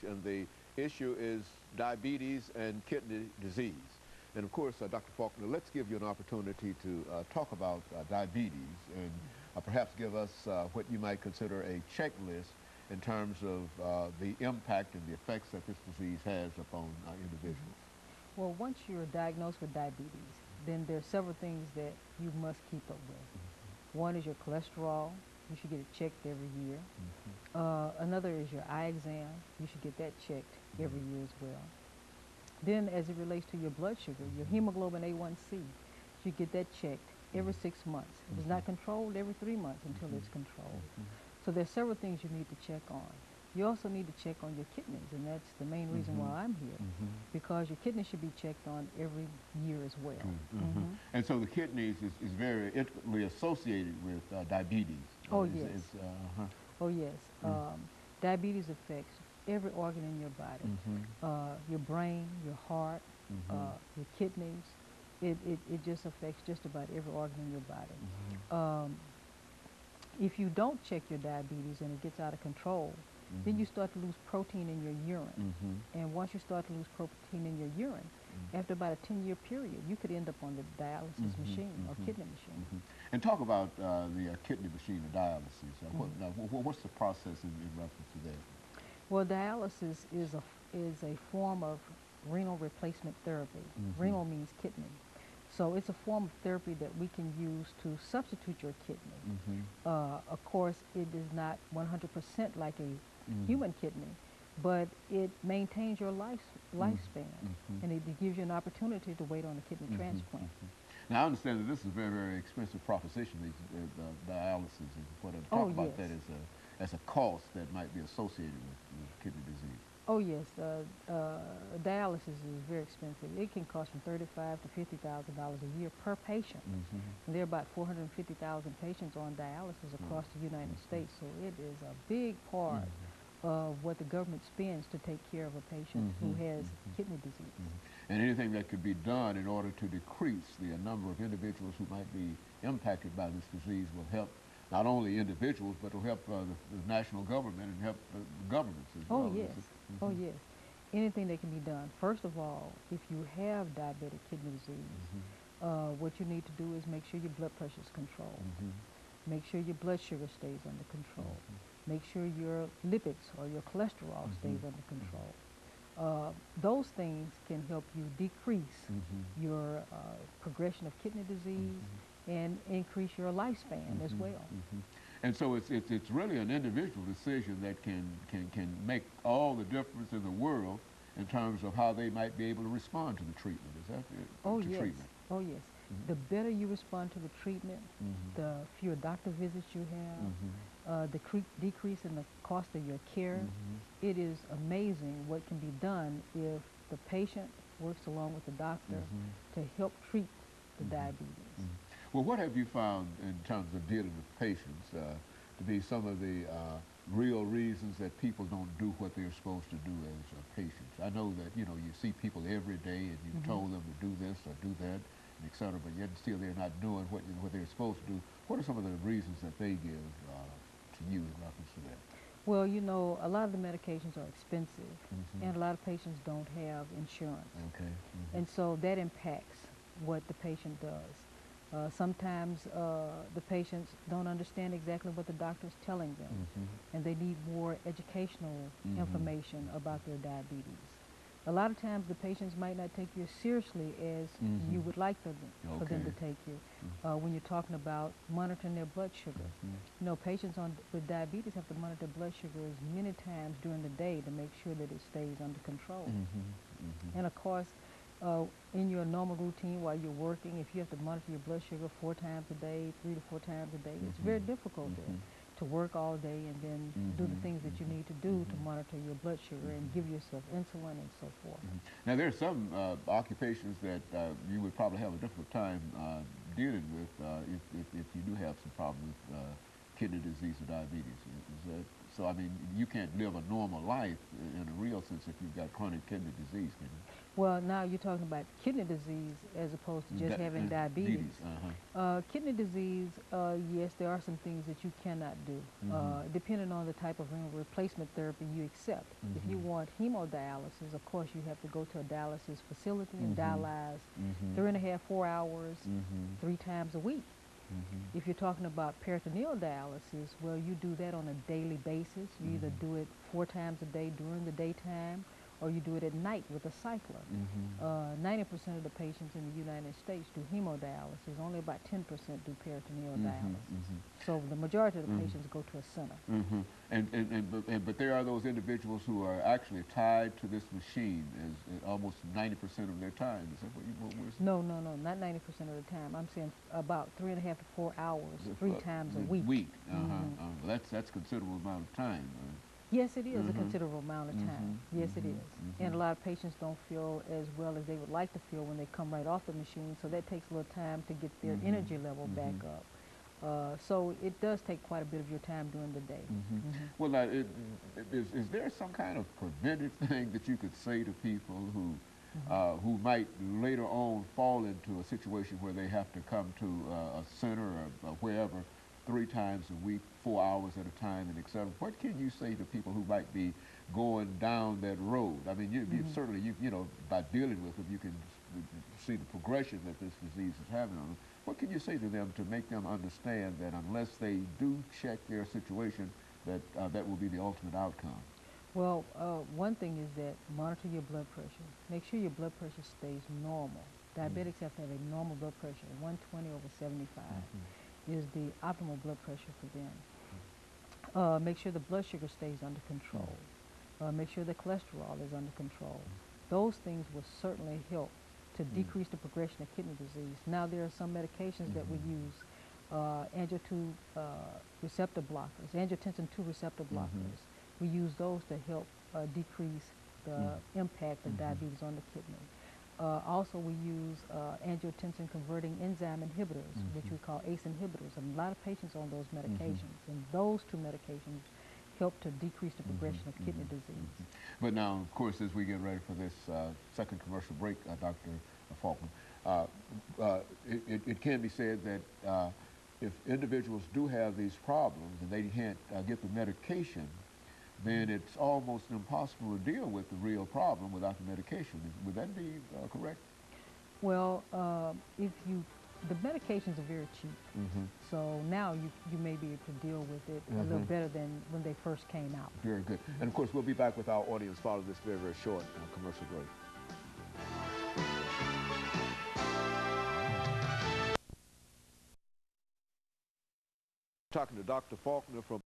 and the issue is diabetes and kidney disease. And of course, Dr. Faulkner, let's give you an opportunity to talk about diabetes and perhaps give us what you might consider a checklist in terms of the impact and the effects that this disease has upon individuals. Well, once you're diagnosed with diabetes, then there are several things that you must keep up with. One is your cholesterol. You should get it checked every year. Another is your eye exam. You should get that checked every year as well. Then as it relates to your blood sugar, your hemoglobin A1C, you should get that checked every 6 months. If it's not controlled, every 3 months until it's controlled. So there's several things you need to check on. You also need to check on your kidneys, and that's the main reason why I'm here, because your kidneys should be checked on every year as well. And so the kidneys is very intimately associated with diabetes. Oh, yes. Oh, yes. Diabetes affects every organ in your body, your brain, your heart, your kidneys. It just affects just about every organ in your body. If you don't check your diabetes and it gets out of control, then you start to lose protein in your urine. And once you start to lose protein in your urine, after about a 10-year period, you could end up on the dialysis machine or kidney machine. And talk about the kidney machine or dialysis. What's the process in reference to that? Well, dialysis is a form of renal replacement therapy. Renal means kidney. So it's a form of therapy that we can use to substitute your kidney. Of course, it is not 100% like a human kidney, but it maintains your lifespan, and it gives you an opportunity to wait on a kidney transplant. Now, I understand that this is a very, very expensive proposition, these dialysis, and what I'm talking about that as a cost that might be associated with kidney disease. Oh yes, dialysis is very expensive. It can cost from $35,000 to $50,000 a year per patient. And there are about 450,000 patients on dialysis across the United States, so it is a big part of what the government spends to take care of a patient who has kidney disease. And anything that could be done in order to decrease the number of individuals who might be impacted by this disease will help not only individuals, but will help the national government and help the governments as well. Oh, yes. Oh, yes. Anything that can be done. First of all, if you have diabetic kidney disease, what you need to do is make sure your blood pressure is controlled. Make sure your blood sugar stays under control. Make sure your lipids or your cholesterol stays under control. Those things can help you decrease your progression of kidney disease and increase your lifespan as well. And so it's really an individual decision that can make all the difference in the world in terms of how they might be able to respond to the treatment. Is that it? Oh, yes. Treatment. Oh, yes. The better you respond to the treatment, the fewer doctor visits you have, the decrease in the cost of your care. It is amazing what can be done if the patient works along with the doctor to help treat the diabetes. Well, what have you found in terms of dealing with patients to be some of the real reasons that people don't do what they're supposed to do as patients? I know that, you see people every day and you've told them to do this or do that, et cetera, but yet still they're not doing what they're supposed to do. What are some of the reasons that they give to you in reference to that? Well, a lot of the medications are expensive, and a lot of patients don't have insurance. And so that impacts what the patient does. Sometimes the patients don't understand exactly what the doctor is telling them, and they need more educational information about their diabetes. A lot of times the patients might not take you as seriously as you would like them for them to take you when you're talking about monitoring their blood sugar. Patients with diabetes have to monitor blood sugar as many times during the day to make sure that it stays under control. And of course, in your normal routine while you're working, if you have to monitor your blood sugar 4 times a day, 3 to 4 times a day, it's very difficult to work all day and then do the things that you need to do to monitor your blood sugar and give yourself insulin and so forth. Now, there are some occupations that you would probably have a difficult time dealing with if you do have some problem with kidney disease or diabetes. So, I mean, you can't live a normal life in a real sense if you've got chronic kidney disease, can you? Well, now you're talking about kidney disease as opposed to just having diabetes. Kidney disease, yes, there are some things that you cannot do, depending on the type of renal replacement therapy you accept. If you want hemodialysis, of course, you have to go to a dialysis facility and dialyze 3.5, 4 hours, 3 times a week. If you're talking about peritoneal dialysis, well, you do that on a daily basis. You either do it 4 times a day during the daytime, or you do it at night with a cycler. 90% of the patients in the United States do hemodialysis. Only about 10% do peritoneal dialysis. So the majority of the patients go to a center. But there are those individuals who are actually tied to this machine as almost 90% of their time. Is that what you were saying? No, not 90% of the time. I'm saying about 3.5 to 4 hours, 3 times a week. Well, that's a considerable amount of time. Yes, it is a considerable amount of time. Yes, it is. And a lot of patients don't feel as well as they would like to feel when they come right off the machine, so that takes a little time to get their energy level back up. So it does take quite a bit of your time during the day. Well, now, is there some kind of preventive thing that you could say to people who might later on fall into a situation where they have to come to a center or wherever 3 times a week, 4 hours at a time, and etc.? What can you say to people who might be going down that road? I mean, you certainly, you know, by dealing with them, you can see the progression that this disease is having on them. What can you say to them to make them understand that unless they do check their situation, that that will be the ultimate outcome? Well, one thing is that monitor your blood pressure. Make sure your blood pressure stays normal. Diabetics have to have a normal blood pressure. 120/75 is the optimal blood pressure for them. Make sure the blood sugar stays under control. Make sure the cholesterol is under control. Those things will certainly help to decrease the progression of kidney disease. Now, there are some medications that we use, angiotensin receptor blockers, angiotensin 2 receptor blockers. We use those to help decrease the impact of diabetes on the kidney. Also, we use angiotensin converting enzyme inhibitors, which we call ACE inhibitors. And a lot of patients on those medications, and those 2 medications help to decrease the progression of kidney disease. But now, of course, as we get ready for this second commercial break, Dr. Faulkner, it can be said that if individuals do have these problems and they can't get the medication, then it's almost impossible to deal with the real problem without the medication. Would that be correct? Well, the medications are very cheap, so now you may be able to deal with it a little better than when they first came out. Very good. And of course, we'll be back with our audience following this very, very short commercial break. Talking to Dr. Faulkner from